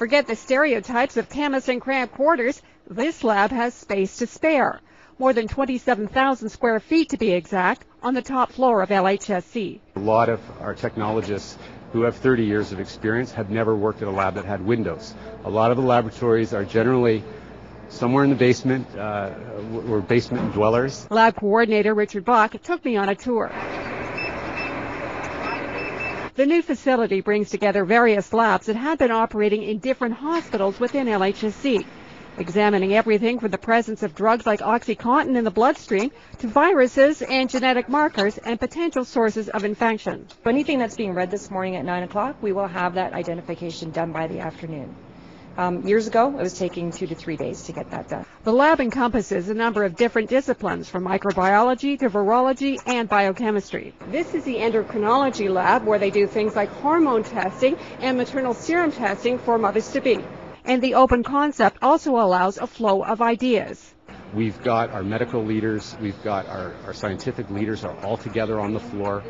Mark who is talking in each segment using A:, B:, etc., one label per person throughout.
A: Forget the stereotypes of chemists and cramped quarters. This lab has space to spare. More than 27,000 square feet to be exact, on the top floor of LHSC.
B: A lot of our technologists who have 30 years of experience have never worked at a lab that had windows. A lot of the laboratories are generally somewhere in the basement. We're basement dwellers.
A: Lab coordinator Richard Bach took me on a tour. The new facility brings together various labs that had been operating in different hospitals within LHSC, examining everything from the presence of drugs like OxyContin in the bloodstream to viruses and genetic markers and potential sources of infection.
C: Anything that's being read this morning at 9 o'clock, we will have that identification done by the afternoon. Years ago, it was taking 2 to 3 days to get that done.
A: The lab encompasses a number of different disciplines, from microbiology to virology and biochemistry. This is the endocrinology lab, where they do things like hormone testing and maternal serum testing for mothers-to-be. And the open concept also allows a flow of ideas.
B: We've got our medical leaders, we've got our scientific leaders are all together on the floor.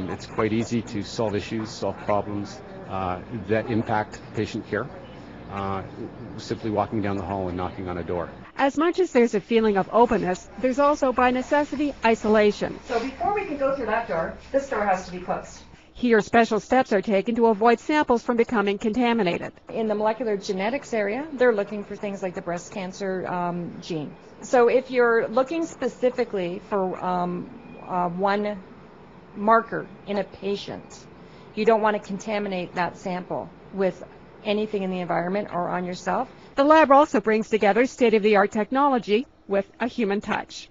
B: It's quite easy to solve issues, solve problems that impact patient care. Simply walking down the hall and knocking on a door.
A: As much as there's a feeling of openness, there's also, by necessity, isolation.
C: So before we can go through that door, this door has to be closed.
A: Here, special steps are taken to avoid samples from becoming contaminated.
C: In the molecular genetics area, they're looking for things like the breast cancer gene. So if you're looking specifically for one marker in a patient, you don't want to contaminate that sample with anything in the environment or on yourself.
A: The lab also brings together state-of-the-art technology with a human touch.